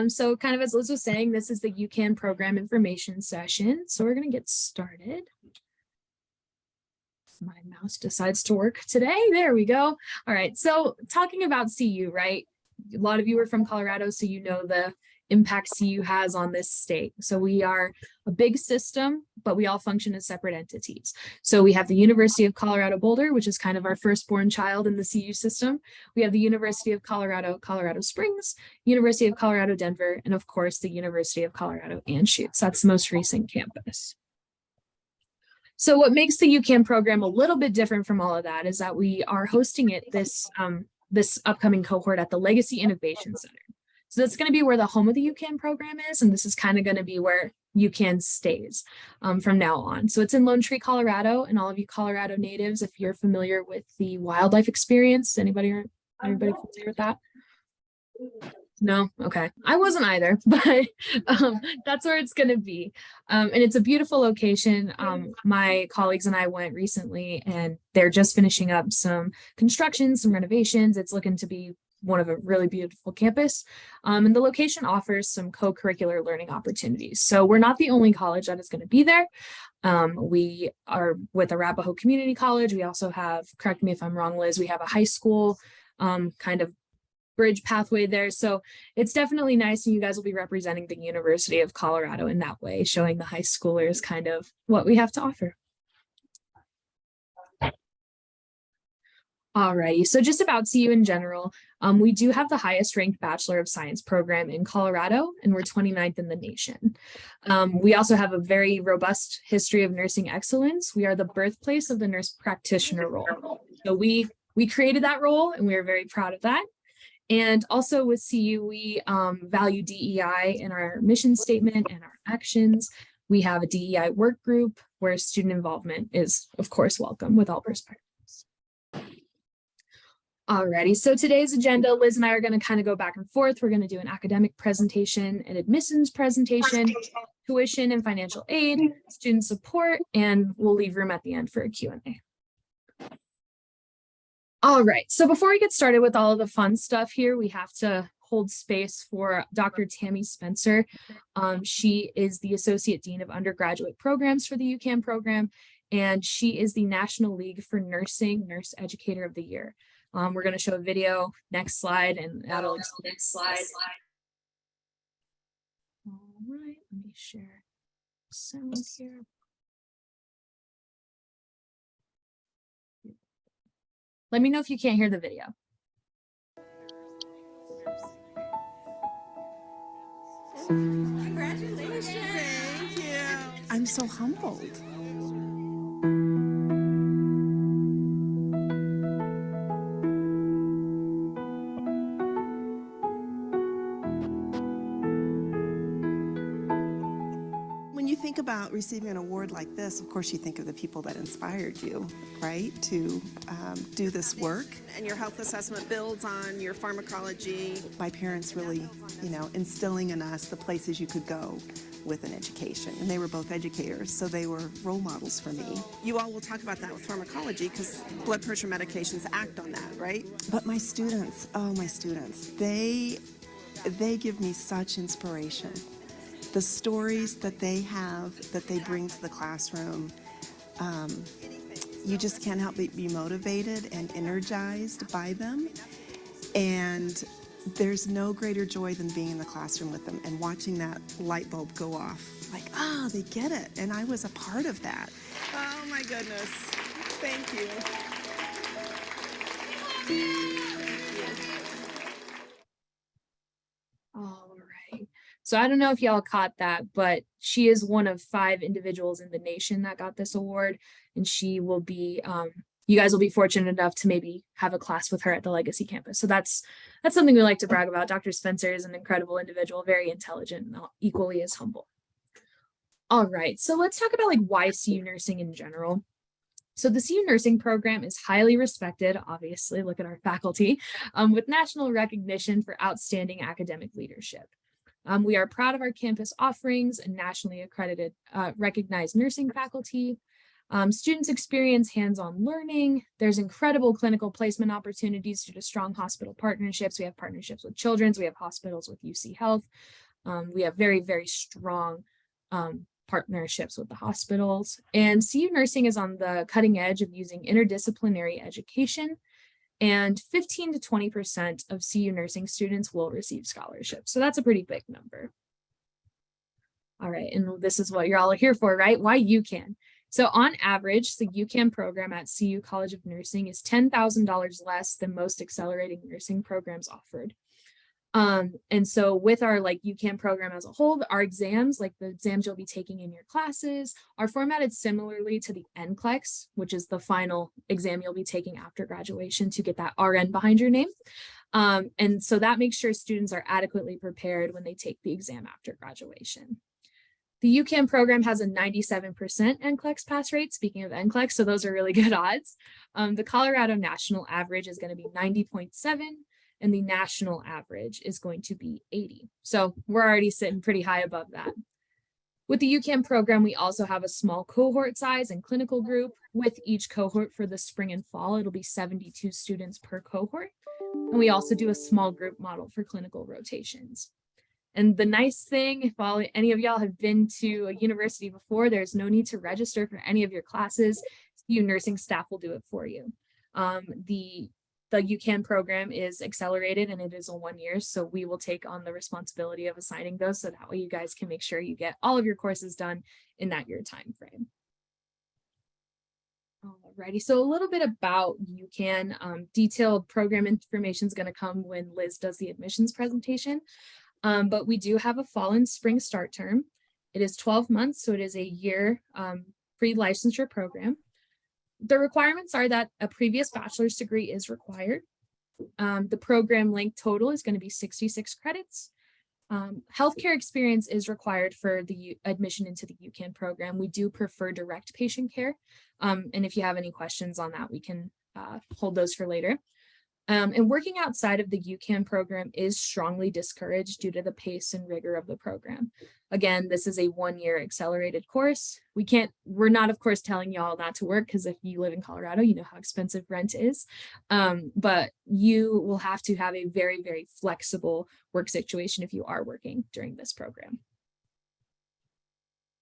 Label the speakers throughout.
Speaker 1: So kind of as Liz was saying, this is the UCAN program information session. So we're going to get started. My mouse decides to work today. There we go. All right. So talking about CU, right? A lot of you are from Colorado, so you know the impact CU has on this state. So we are a big system, but we all function as separate entities. So we have the University of Colorado Boulder, which is kind of our firstborn child in the CU system. We have the University of Colorado, Colorado Springs, University of Colorado, Denver, and of course, the University of Colorado Anschutz. That's the most recent campus. So what makes the UCAN program a little bit different from all of that is that we are hosting it this upcoming cohort at the Legacy Innovation Center. So that's going to be where the home of the UCAN program is, and this is kind of going to be where UCAN stays from now on. So it's in Lone Tree, Colorado, and all of you Colorado natives, if you're familiar with the wildlife experience, anybody familiar with that? No, okay. I wasn't either, but that's where it's going to be. And it's a beautiful location. My colleagues and I went recently, and they're just finishing up some construction, some renovations. It's looking to be one of a really beautiful campus. And the location offers some co-curricular learning opportunities. So we're not the only college that is going to be there. We are with Arapahoe Community College. We also have, correct me if I'm wrong, Liz, we have a high school kind of bridge pathway there. So it's definitely nice, and you guys will be representing the University of Colorado in that way, showing the high schoolers kind of what we have to offer. Alrighty, so just about CU in general, we do have the highest ranked Bachelor of Science program in Colorado, and we're 29th in the nation. We also have a very robust history of nursing excellence. We are the birthplace of the nurse practitioner role. So we created that role, and we are very proud of that. And also with CU, we value DEI in our mission statement and our actions. We have a DEI work group where student involvement is, of course, welcome with all perspectives. Alrighty, so today's agenda, Liz and I are going to kind of go back and forth. We're going to do an academic presentation, an admissions presentation, tuition and financial aid, student support, and we'll leave room at the end for a Q&A. All right, so before we get started with all of the fun stuff here, we have to hold space for Dr. Tammy Spencer. She is the Associate Dean of Undergraduate Programs for the UCAN program, and she is the National League for Nursing Nurse Educator of the Year. We're going to show a video, next slide, and that'll explain next slide. All right, let me share sound here. Let me know if you can't hear the video.
Speaker 2: Congratulations. Thank you. I'm so humbled. Think about receiving an award like this, of course you think of the people that inspired you, right, to do this work.
Speaker 3: And your health assessment builds on your pharmacology.
Speaker 2: My parents really, instilling in us the places you could go with an education. And they were both educators, so they were role models for me.
Speaker 3: You all will talk about that with pharmacology because blood pressure medications act on that, right?
Speaker 2: But my students, they give me such inspiration. The stories that they have, that they bring to the classroom, you just can't help but be motivated and energized by them. And there's no greater joy than being in the classroom with them and watching that light bulb go off. Like, they get it. And I was a part of that.
Speaker 3: Oh my goodness. Thank you.
Speaker 1: All right. So I don't know if y'all caught that, but she is one of 5 individuals in the nation that got this award, and she will be, you guys will be fortunate enough to maybe have a class with her at the Legacy campus. So that's something we like to brag about. Dr. Spencer is an incredible individual, very intelligent, and equally as humble. All right, so let's talk about why CU nursing in general. So the CU nursing program is highly respected, obviously, look at our faculty, with national recognition for outstanding academic leadership. We are proud of our campus offerings and nationally accredited, recognized nursing faculty. Students experience hands-on learning. There's incredible clinical placement opportunities due to strong hospital partnerships. We have partnerships with Children's, we have hospitals with UC Health. We have very, very strong partnerships with the hospitals. And CU Nursing is on the cutting edge of using interdisciplinary education, and 15 to 20% of CU Nursing students will receive scholarships. So that's a pretty big number. All right, and this is what you're all here for, right? Why UCAN? So on average, the UCAN program at CU College of Nursing is $10,000 less than most accelerating nursing programs offered. And so with our UCAN program as a whole, our exams, like the exams you'll be taking in your classes, are formatted similarly to the NCLEX, which is the final exam you'll be taking after graduation to get that RN behind your name. And so that makes sure students are adequately prepared when they take the exam after graduation. The UCAN program has a 97% NCLEX pass rate, speaking of NCLEX, so those are really good odds. The Colorado national average is going to be 90.7, and the national average is going to be 80. So we're already sitting pretty high above that. With the UCAN program, we also have a small cohort size and clinical group. With each cohort for the spring and fall, it'll be 72 students per cohort. And we also do a small group model for clinical rotations. And the nice thing, if any of y'all have been to a university before, there's no need to register for any of your classes. CU nursing staff will do it for you. The UCAN program is accelerated and it is a 1 year, so we will take on the responsibility of assigning those, so that way you guys can make sure you get all of your courses done in that year time frame. Alrighty, so a little bit about UCAN. Detailed program information is going to come when Liz does the admissions presentation. But we do have a fall and spring start term. It is 12 months, so it is a year pre-licensure program. The requirements are that a previous bachelor's degree is required. The program length total is going to be 66 credits. Healthcare experience is required for the admission into the UCAN program. We do prefer direct patient care. And if you have any questions on that, we can hold those for later. And working outside of the UCAN program is strongly discouraged due to the pace and rigor of the program. Again, this is a 1 year accelerated course. We're not, of course, telling y'all not to work, because if you live in Colorado, you know how expensive rent is. But you will have to have a very, very flexible work situation if you are working during this program.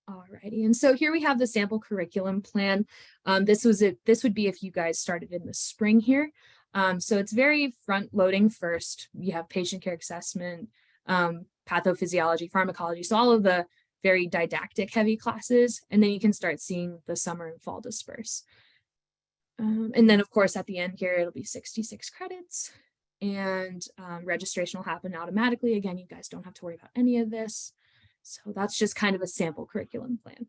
Speaker 1: Alrighty, and so here we have the sample curriculum plan. This would be if you guys started in the spring here. So it's very front loading first. You have patient care assessment, pathophysiology, pharmacology, so all of the very didactic heavy classes, and then you can start seeing the summer and fall disperse. And then of course at the end here, it'll be 66 credits, and registration will happen automatically. Again, you guys don't have to worry about any of this. So that's just kind of a sample curriculum plan.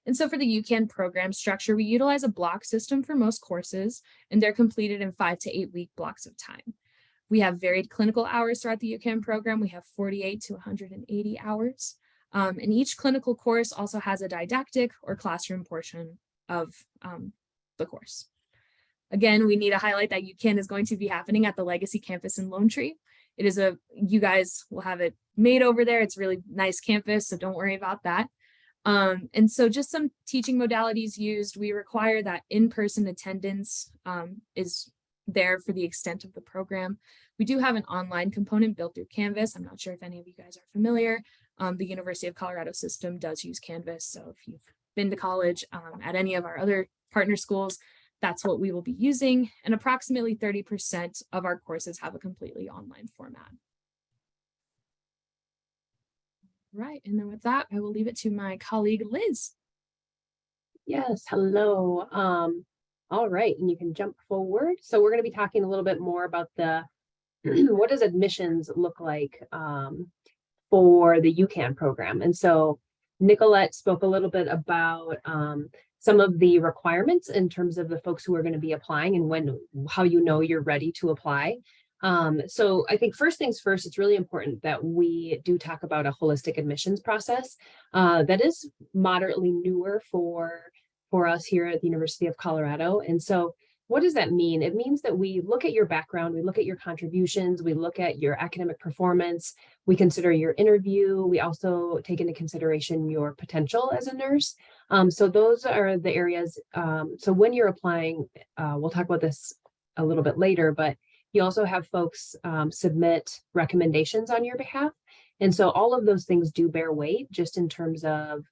Speaker 1: And so for the UCAN program structure, we utilize a block system for most courses, and they're completed in 5 to 8 week blocks of time. We have varied clinical hours throughout the UCAN program. We have 48 to 180 hours. And each clinical course also has a didactic or classroom portion of the course. Again, we need to highlight that UCAN is going to be happening at the Legacy campus in Lone Tree. You guys will have it made over there. It's a really nice campus, so don't worry about that. And so just some teaching modalities used. We require that in-person attendance is there for the extent of the program. We do have an online component built through Canvas. I'm not sure if any of you guys are familiar. The University of Colorado system does use Canvas. So if you've been to college at any of our other partner schools, that's what we will be using. And approximately 30% of our courses have a completely online format. Right, and then with that, I will leave it to my colleague, Liz.
Speaker 4: Yes, hello. All right, and you can jump forward. So we're going to be talking a little bit more about the what does admissions look like for the UCAN program. And so Nicolette spoke a little bit about some of the requirements in terms of the folks who are going to be applying and how you know you're ready to apply. So I think first things first, it's really important that we do talk about a holistic admissions process that is moderately newer for us here at the University of Colorado. And so what does that mean? It means that we look at your background, we look at your contributions, we look at your academic performance, we consider your interview, we also take into consideration your potential as a nurse. So those are the areas. So when you're applying, we'll talk about this a little bit later, but you also have folks submit recommendations on your behalf. And so all of those things do bear weight just in terms of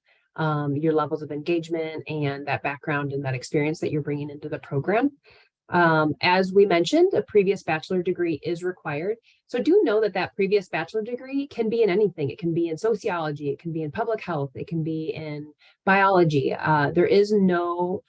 Speaker 4: your levels of engagement and that background and that experience that you're bringing into the program. As we mentioned, a previous bachelor degree is required. So do know that that previous bachelor degree can be in anything. It can be in sociology, it can be in public health, it can be in biology. There is no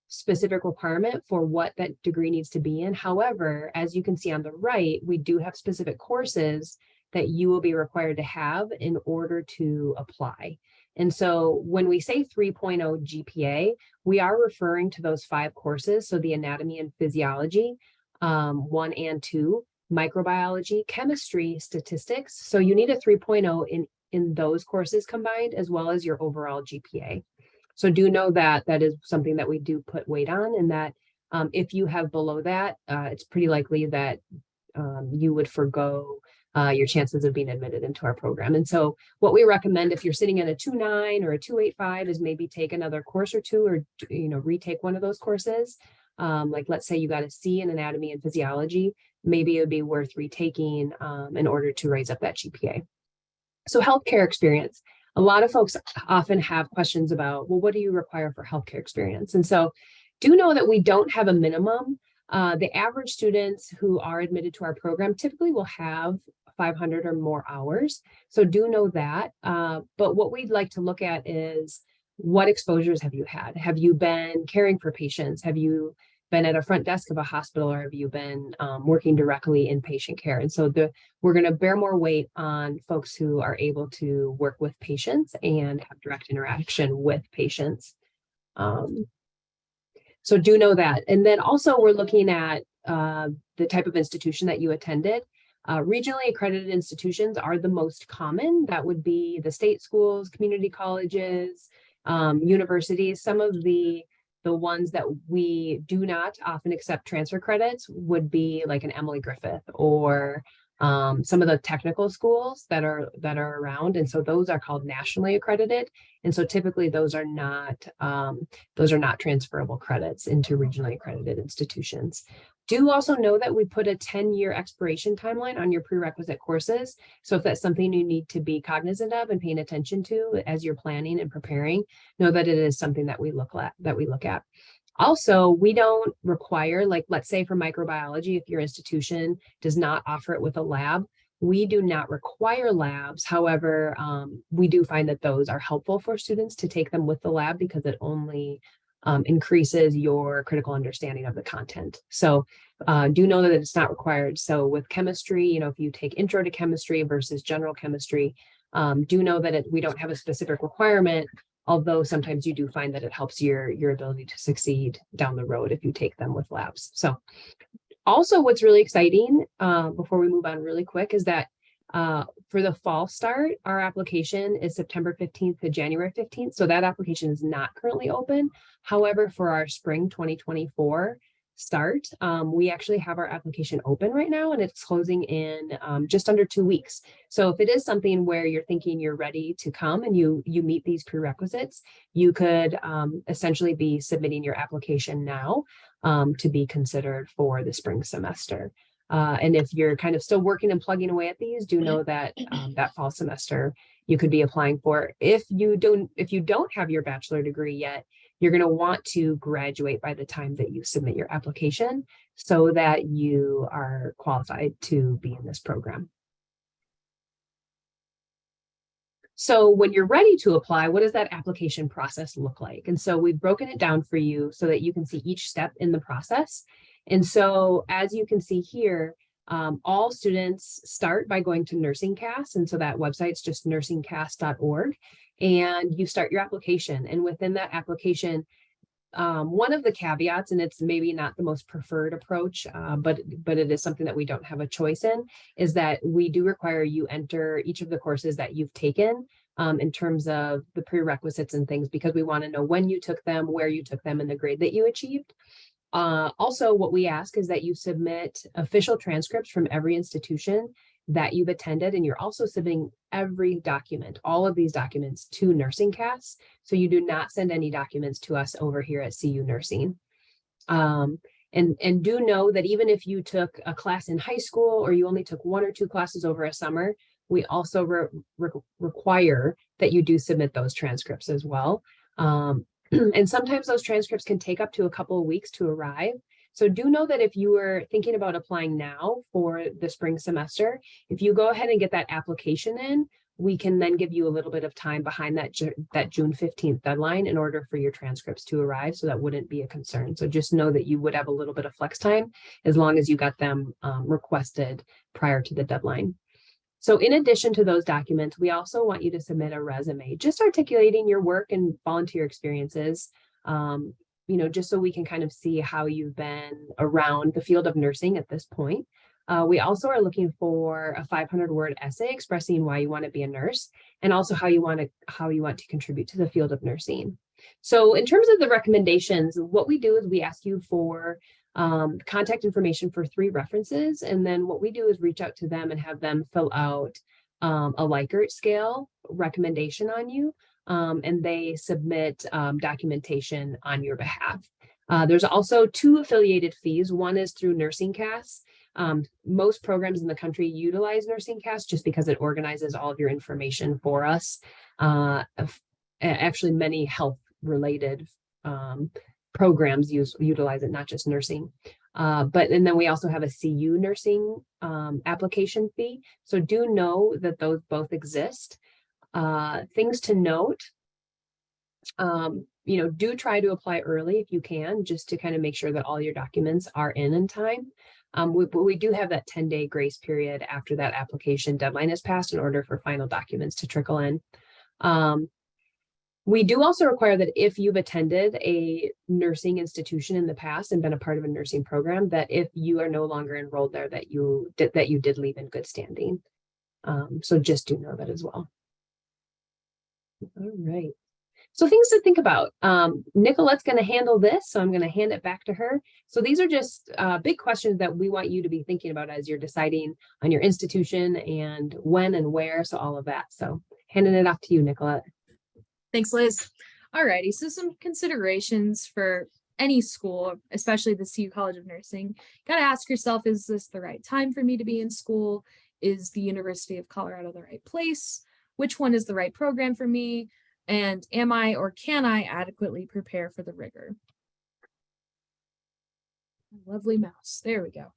Speaker 4: specific requirement for what that degree needs to be in. However, as you can see on the right, we do have specific courses that you will be required to have in order to apply. And so when we say 3.0 GPA, we are referring to those 5 courses. So the anatomy and physiology, 1 and 2, microbiology, chemistry, statistics. So you need a 3.0 in those courses combined, as well as your overall GPA. So do know that that is something that we do put weight on, and that if you have below that, it's pretty likely that you would forgo your chances of being admitted into our program. And so what we recommend if you're sitting in a 2.9 or a 2.85 is maybe take another course or two, or retake one of those courses. Like let's say you got a C in anatomy and physiology, maybe it would be worth retaking in order to raise up that GPA. So healthcare experience. A lot of folks often have questions about, well, what do you require for healthcare experience? And so do know that we don't have a minimum. The average students who are admitted to our program typically will have 500 or more hours. So do know that. But what we'd like to look at is, what exposures have you had? Have you been caring for patients? Have you been at a front desk of a hospital, or have you been working directly in patient care? And so we're going to bear more weight on folks who are able to work with patients and have direct interaction with patients. So do know that. And then also we're looking at the type of institution that you attended. Regionally accredited institutions are the most common. That would be the state schools, community colleges, universities. Some of the ones that we do not often accept transfer credits would be like an Emily Griffith, or some of the technical schools that are around. And so those are called nationally accredited. And so typically those are not transferable credits into regionally accredited institutions. Do also know that we put a 10-year expiration timeline on your prerequisite courses. So if that's something you need to be cognizant of and paying attention to as you're planning and preparing, know that it is something that we look at. Also, we don't require, like, let's say for microbiology, if your institution does not offer it with a lab, we do not require labs. However, we do find that those are helpful for students to take them with the lab, because it only increases your critical understanding of the content. So do know that it's not required. So with chemistry, if you take intro to chemistry versus general chemistry, do know that we don't have a specific requirement, although sometimes you do find that it helps your ability to succeed down the road if you take them with labs. So also what's really exciting, before we move on really quick, is that for the fall start, our application is September 15th to January 15th. So that application is not currently open. However, for our spring 2024 start, we actually have our application open right now, and it's closing in just under 2 weeks. So if it is something where you're thinking you're ready to come and you meet these prerequisites, you could essentially be submitting your application now to be considered for the spring semester. And if you're kind of still working and plugging away at these, do know that that fall semester you could be applying for. If you don't have your bachelor degree yet, you're going to want to graduate by the time that you submit your application, so that you are qualified to be in this program. So when you're ready to apply, what does that application process look like? And so we've broken it down for you so that you can see each step in the process. And so as you can see here, all students start by going to NursingCast. And so that website's just nursingcast.org. And you start your application. And within that application, one of the caveats, and it's maybe not the most preferred approach, but it is something that we don't have a choice in, is that we do require you enter each of the courses that you've taken in terms of the prerequisites and things, because we want to know when you took them, where you took them, and the grade that you achieved. Also, what we ask is that you submit official transcripts from every institution that you've attended, and you're also submitting every document, all of these documents, to NursingCast. So you do not send any documents to us over here at CU Nursing. And do know that even if you took a class in high school or you only took 1 or 2 classes over a summer, we also require that you do submit those transcripts as well. And sometimes those transcripts can take up to a couple of weeks to arrive. So do know that if you were thinking about applying now for the spring semester, if you go ahead and get that application in, we can then give you a little bit of time behind that June 15th deadline in order for your transcripts to arrive. So that wouldn't be a concern. So just know that you would have a little bit of flex time as long as you got them requested prior to the deadline. So in addition to those documents, we also want you to submit a resume, just articulating your work and volunteer experiences, just so we can kind of see how you've been around the field of nursing at this point. We also are looking for a 500-word essay expressing why you want to be a nurse and also how you want to contribute to the field of nursing. So in terms of the recommendations, what we do is we ask you for contact information for 3 references. And then what we do is reach out to them and have them fill out a Likert scale recommendation on you. And they submit documentation on your behalf. There's also 2 affiliated fees. One is through NursingCast. Most programs in the country utilize NursingCast just because it organizes all of your information for us. Actually, many health-related programs utilize it, not just nursing. And then we also have a CU nursing application fee. So do know that those both exist. Things to note, do try to apply early if you can, just to kind of make sure that all your documents are in time. But we do have that 10-day grace period after that application deadline is passed in order for final documents to trickle in. We do also require that if you've attended a nursing institution in the past and been a part of a nursing program, that if you are no longer enrolled there, that you did leave in good standing. So just do know that as well. All right. So things to think about. Nicolette's going to handle this, so I'm going to hand it back to her. So these are just big questions that we want you to be thinking about as you're deciding on your institution and when and where, so all of that. So handing it off to you, Nicolette.
Speaker 1: Thanks, Liz. Alrighty, so some considerations for any school, especially the CU College of Nursing. Got to ask yourself, is this the right time for me to be in school? Is the University of Colorado the right place? Which one is the right program for me? And am I or can I adequately prepare for the rigor? Lovely mouse. There we go.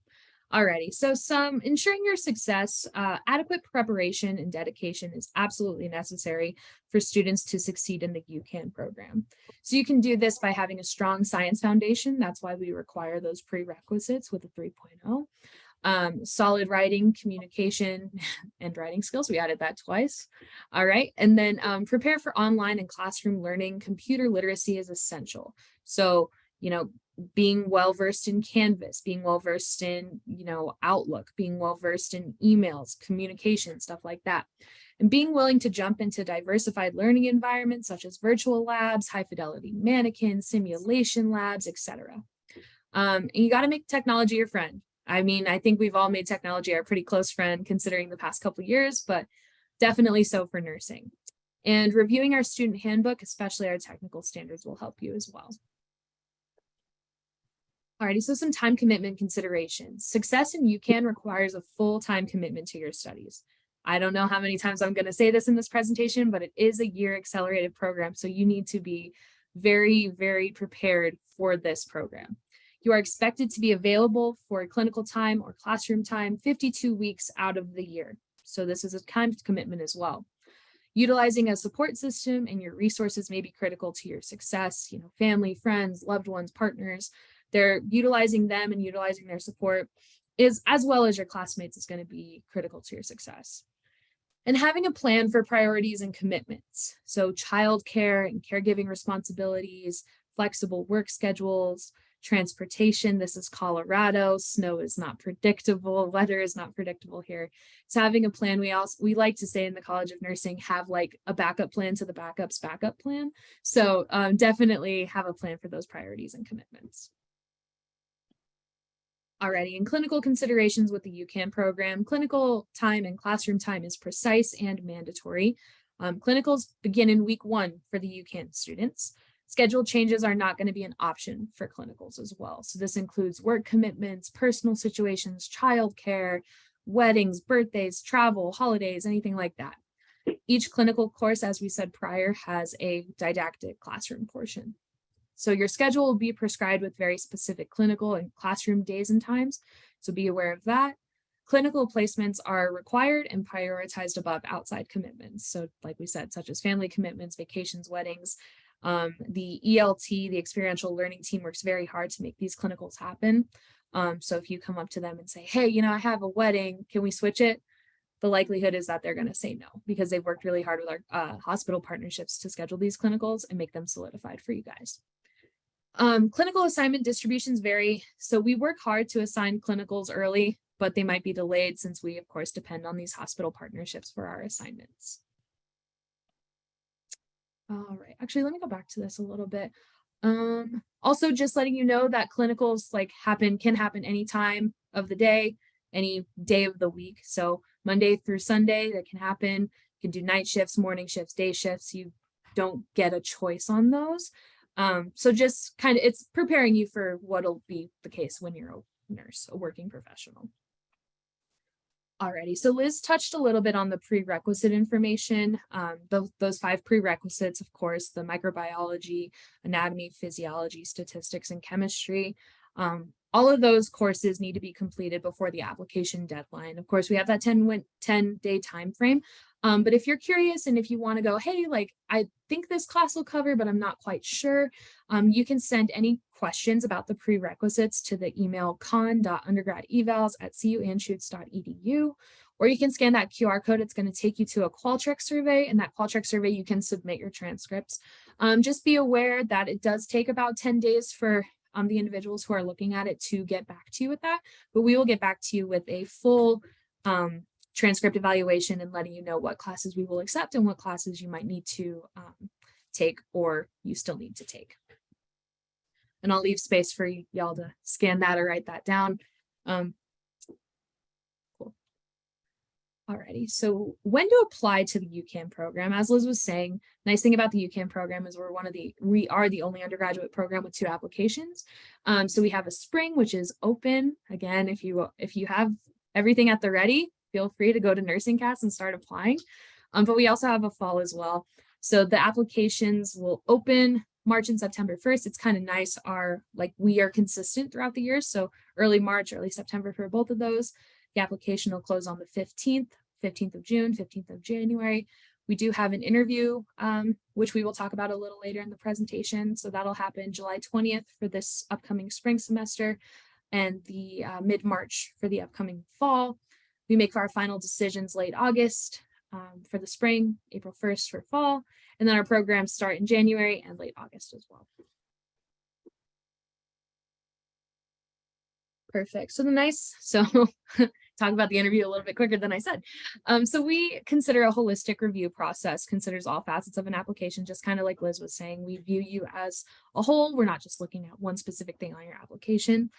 Speaker 1: Alrighty, so some ensuring your success, adequate preparation and dedication is absolutely necessary for students to succeed in the UCAN program. So you can do this by having a strong science foundation. That's why we require those prerequisites with a 3.0. Solid writing, communication, and writing skills. We added that twice. All right, and then prepare for online and classroom learning. Computer literacy is essential. So, being well-versed in Canvas, being well-versed in, Outlook, being well-versed in emails, communication, stuff like that. And being willing to jump into diversified learning environments such as virtual labs, high-fidelity mannequins, simulation labs, etc. And you got to make technology your friend. I mean, I think we've all made technology our pretty close friend considering the past couple of years, but definitely so for nursing. And reviewing our student handbook, especially our technical standards, will help you as well. Alrighty, so some time commitment considerations. Success in UCAN requires a full-time commitment to your studies. I don't know how many times I'm going to say this in this presentation, but it is a year accelerated program, so you need to be very, very prepared for this program. You are expected to be available for clinical time or classroom time 52 weeks out of the year. So this is a time commitment as well. Utilizing a support system and your resources may be critical to your success. Family, friends, loved ones, partners. They're utilizing them and utilizing their support is, as well as your classmates, is going to be critical to your success. And having a plan for priorities and commitments. So childcare and caregiving responsibilities, flexible work schedules, transportation. This is Colorado. Snow is not predictable. Weather is not predictable here. So having a plan, we like to say in the College of Nursing, have like a backup plan to the backup's backup plan. So definitely have a plan for those priorities and commitments. Already in clinical considerations with the UCAN program, clinical time and classroom time is precise and mandatory. Clinicals begin in week 1 for the UCAN students. Schedule changes are not going to be an option for clinicals as well. So this includes work commitments, personal situations, childcare, weddings, birthdays, travel, holidays, anything like that. Each clinical course, as we said prior, has a didactic classroom portion. So your schedule will be prescribed with very specific clinical and classroom days and times. So be aware of that. Clinical placements are required and prioritized above outside commitments. So like we said, such as family commitments, vacations, weddings. The ELT, the experiential learning team, works very hard to make these clinicals happen. So if you come up to them and say, hey, I have a wedding, can we switch it? The likelihood is that they're going to say no, because they've worked really hard with our hospital partnerships to schedule these clinicals and make them solidified for you guys. Clinical assignment distributions vary. So we work hard to assign clinicals early, but they might be delayed since we, of course, depend on these hospital partnerships for our assignments. All right, actually, let me go back to this a little bit. Also, just letting you know that clinicals can happen any time of the day, any day of the week. So Monday through Sunday, that can happen. You can do night shifts, morning shifts, day shifts. You don't get a choice on those. So just it's preparing you for what'll be the case when you're a nurse, a working professional. Alrighty, so Liz touched a little bit on the prerequisite information. Those 5 prerequisites, of course, the microbiology, anatomy, physiology, statistics, and chemistry. All of those courses need to be completed before the application deadline. Of course, we have that 10-day time frame. But if you're curious and if you want to go, hey, I think this class will cover, but I'm not quite sure, you can send any questions about the prerequisites to the email con.undergradevals@cuanschutz.edu, or you can scan that QR code. It's going to take you to a Qualtrics survey, and that Qualtrics survey, you can submit your transcripts. Just be aware that it does take about 10 days for the individuals who are looking at it to get back to you with that, but we will get back to you with a full transcript evaluation and letting you know what classes we will accept and what classes you might need to take or you still need to take. And I'll leave space for y'all to scan that or write that down. Cool. Alrighty, so when to apply to the UCAN program? As Liz was saying, nice thing about the UCAN program is we are the only undergraduate program with 2 applications. So we have a spring, which is open. Again, if you have everything at the ready, feel free to go to NursingCast and start applying. But we also have a fall as well. So the applications will open March and September 1st. It's kind of nice. We are consistent throughout the year. So early March, early September for both of those. The application will close on the 15th of June, 15th of January. We do have an interview, which we will talk about a little later in the presentation. So that'll happen July 20th for this upcoming spring semester and the mid-March for the upcoming fall. We make our final decisions late August for the spring, April 1st for fall, and then our programs start in January and late August as well. Perfect. So talk about the interview a little bit quicker than I said. So we consider a holistic review process, considers all facets of an application, just kind of like Liz was saying. We view you as a whole. We're not just looking at one specific thing on your application.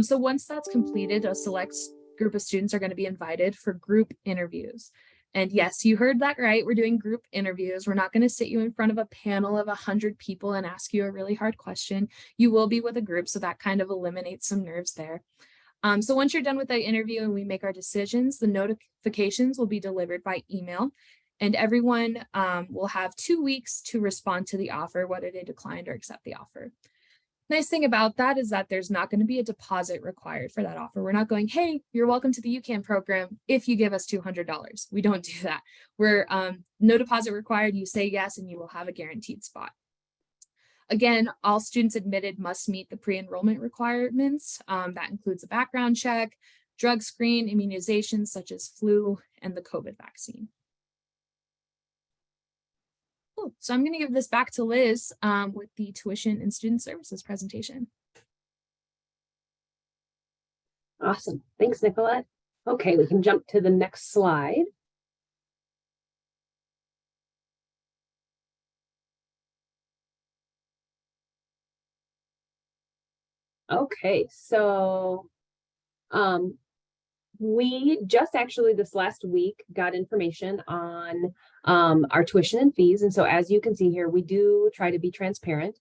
Speaker 1: So once that's completed, a select group of students are going to be invited for group interviews. And yes, you heard that right. We're doing group interviews. We're not going to sit you in front of a panel of 100 people and ask you a really hard question. You will be with a group, so that kind of eliminates some nerves there. So once you're done with that interview and we make our decisions, the notifications will be delivered by email, and everyone will have 2 weeks to respond to the offer, whether they declined or accept the offer. Nice thing about that is that there's not going to be a deposit required for that offer. We're not going, hey, you're welcome to the UCAN program if you give us $200. We don't do that. We're no deposit required. You say yes, and you will have a guaranteed spot. Again, all students admitted must meet the pre-enrollment requirements. That includes a background check, drug screen, immunizations such as flu, and the COVID vaccine. Cool. So I'm going to give this back to Liz with the tuition and student services presentation.
Speaker 4: Awesome. Thanks, Nicolette. Okay, we can jump to the next slide. Okay, so We just actually this last week got information on our tuition and fees. And so as you can see here, we do try to be transparent.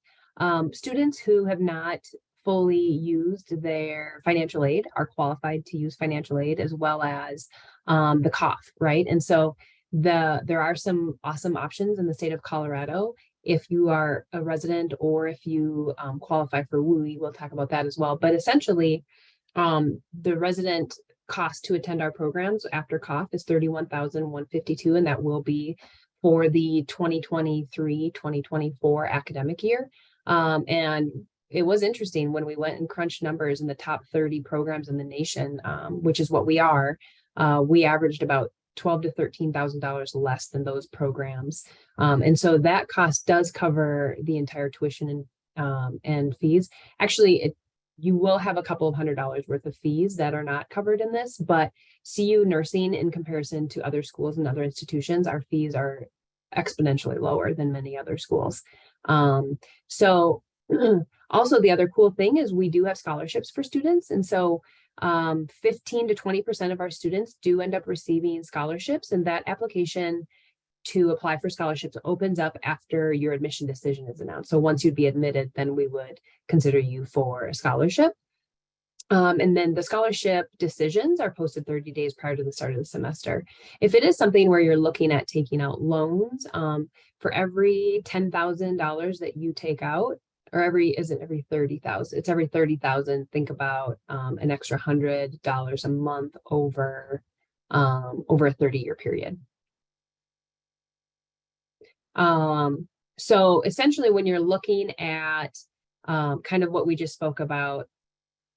Speaker 4: Students who have not fully used their financial aid are qualified to use financial aid, as well as the COF, right? And so there are some awesome options in the state of Colorado. If you are a resident or if you qualify for WUI, we'll talk about that as well. But essentially, the resident cost to attend our programs after COF is $31,152, and that will be for the 2023-2024 academic year. And it was interesting when we went and crunched numbers in the top 30 programs in the nation, which is what we are. We averaged about $12,000 to $13,000 less than those programs. And so that cost does cover the entire tuition and fees. Actually, you will have a couple of $100 worth of fees that are not covered in this, but CU nursing, in comparison to other schools and other institutions, our fees are exponentially lower than many other schools. So also the other cool thing is we do have scholarships for students. And so 15 to 20% of our students do end up receiving scholarships, and that application to apply for scholarships opens up after your admission decision is announced. So once you'd be admitted, then we would consider you for a scholarship. And then the scholarship decisions are posted 30 days prior to the start of the semester. If it is something where you're looking at taking out loans, for every $10,000 that you take out, or every 30,000, it's every 30,000, think about an extra $100 a month over a 30-year period. So essentially, when you're looking at kind of what we just spoke about,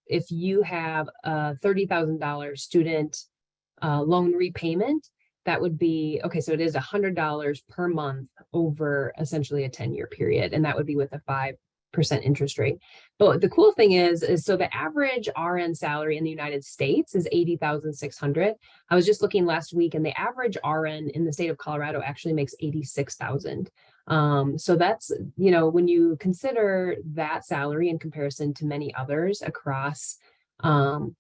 Speaker 4: if you have a $30,000 student loan repayment, that would be, okay, so it is $100 per month over essentially a 10-year period, and that would be with a 5% interest rate. But the cool thing is so the average RN salary in the United States is $80,600. I was just looking last week, and the average RN in the state of Colorado actually makes $86,000. So that's, you know, when you consider that salary in comparison to many others across the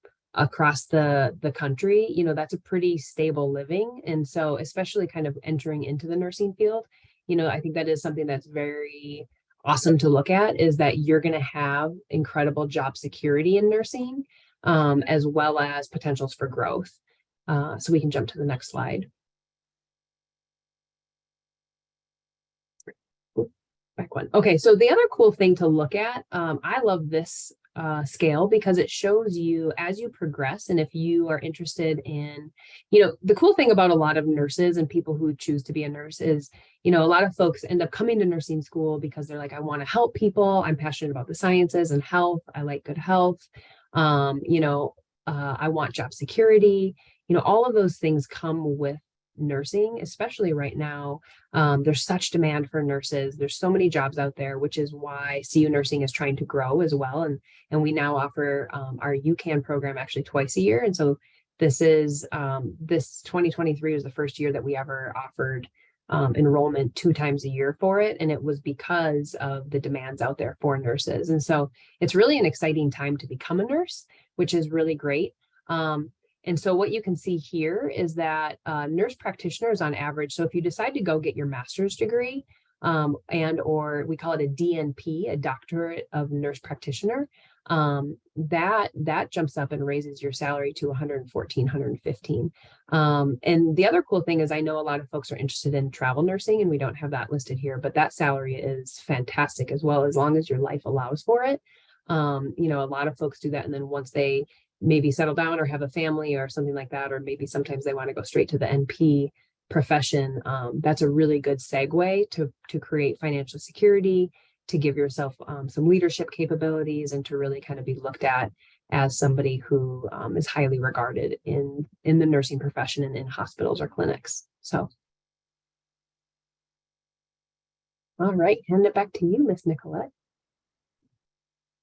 Speaker 4: country, you know, that's a pretty stable living. And so especially kind of entering into the nursing field, you know, I think that is something that's very awesome to look at, is that you're going to have incredible job security in nursing, as well as potentials for growth. So we can jump to the next slide. Back one. Okay, so the other cool thing to look at, I love this scale because it shows you as you progress, and if you are interested in, you know, the cool thing about a lot of nurses and people who choose to be a nurse is, you know, a lot of folks end up coming to nursing school because they're like, I want to help people. I'm passionate about the sciences and health. I like good health. You know, I want job security. You know, all of those things come with nursing, especially right now. There's such demand for nurses. There's so many jobs out there, which is why CU Nursing is trying to grow as well. And we now offer our UCAN program actually twice a year. And so this is this 2023 was the first year that we ever offered enrollment 2 times a year for it. And it was because of the demands out there for nurses. And so it's really an exciting time to become a nurse, which is really great. And so what you can see here is that nurse practitioners on average, so if you decide to go get your master's degree, and or we call it a DNP, a doctorate of nurse practitioner, that jumps up and raises your salary to $114, $115. And the other cool thing is I know a lot of folks are interested in travel nursing, and we don't have that listed here, but that salary is fantastic as well, as long as your life allows for it. You know, a lot of folks do that, and then once they maybe settle down or have a family or something like that, or maybe sometimes they want to go straight to the NP profession, that's a really good segue to create financial security, to give yourself some leadership capabilities, and to really kind of be looked at as somebody who is highly regarded in the nursing profession and in hospitals or clinics. So, all right, hand it back to you, Miss Nicolette.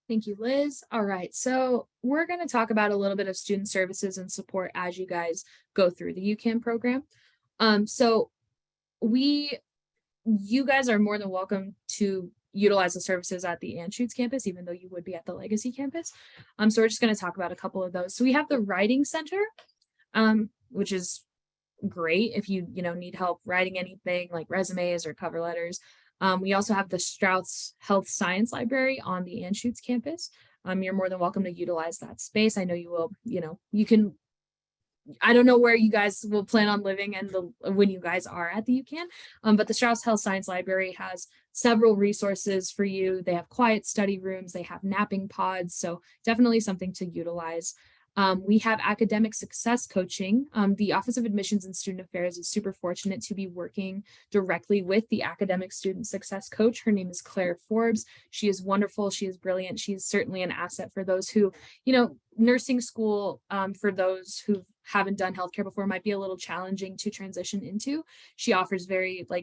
Speaker 1: Thank you, Liz. All right, so we're going to talk about a little bit of student services and support as you guys go through the UCAN program. So you guys are more than welcome to utilize the services at the Anschutz campus, even though you would be at the Legacy campus. So we're just going to talk about a couple of those. So we have the Writing Center, which is great if you need help writing anything like resumes or cover letters. We also have the Strauss Health Science Library on the Anschutz campus. You're more than welcome to utilize that space. I know you will, you can, I don't know where you guys will plan on living and when you guys are at the UCAN, but the Strauss Health Science Library has several resources for you. They have quiet study rooms, they have napping pods, so definitely something to utilize. We have academic success coaching. The Office of Admissions and Student Affairs is super fortunate to be working directly with the academic student success coach. Her name is Claire Forbes. She is wonderful. She is brilliant. She is certainly an asset for those who, nursing school, for those who haven't done healthcare before, might be a little challenging to transition into. She offers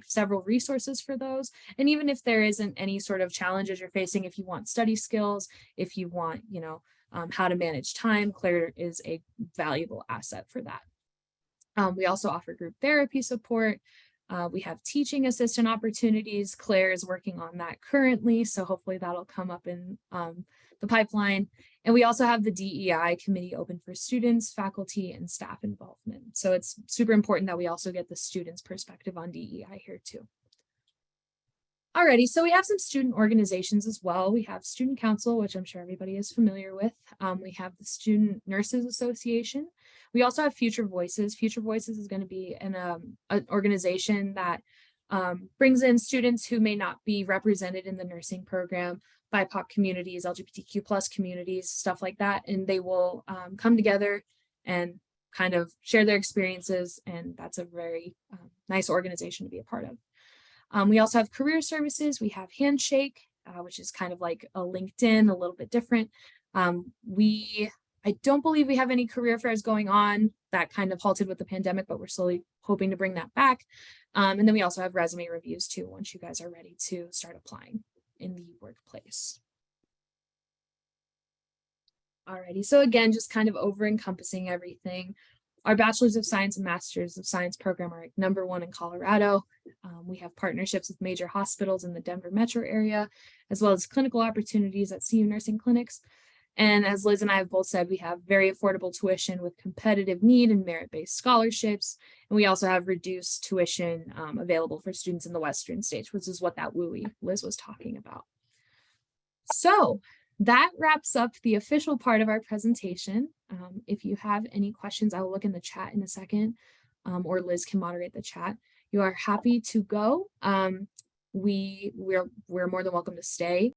Speaker 1: several resources for those. And even if there isn't any sort of challenges you're facing, if you want study skills, if you want, how to manage time, Claire is a valuable asset for that. We also offer group therapy support. We have teaching assistant opportunities. Claire is working on that currently, so hopefully that'll come up in the pipeline. And we also have the DEI committee open for students, faculty, and staff involvement. So it's super important that we also get the students' perspective on DEI here too. Alrighty, so we have some student organizations as well. We have Student Council, which I'm sure everybody is familiar with. We have the Student Nurses Association. We also have Future Voices. Future Voices is going to be an organization that brings in students who may not be represented in the nursing program, BIPOC communities, LGBTQ plus communities, stuff like that. And they will come together and kind of share their experiences. And that's a very nice organization to be a part of. We also have career services. We have Handshake, which is kind of like a LinkedIn, a little bit different. I don't believe we have any career fairs going on. That kind of halted with the pandemic, but we're slowly hoping to bring that back. And then we also have resume reviews too, once you guys are ready to start applying in the workplace. Alrighty, so again, just kind of over encompassing everything. Our Bachelor's of Science and Master's of Science program are #1 in Colorado. We have partnerships with major hospitals in the Denver metro area, as well as clinical opportunities at CU nursing clinics. And as Liz and I have both said, we have very affordable tuition with competitive need and merit-based scholarships. And we also have reduced tuition available for students in the Western states, which is what that WUI Liz was talking about. So that wraps up the official part of our presentation. If you have any questions, I will look in the chat in a second, or Liz can moderate the chat. You are happy to go. We're more than welcome to stay.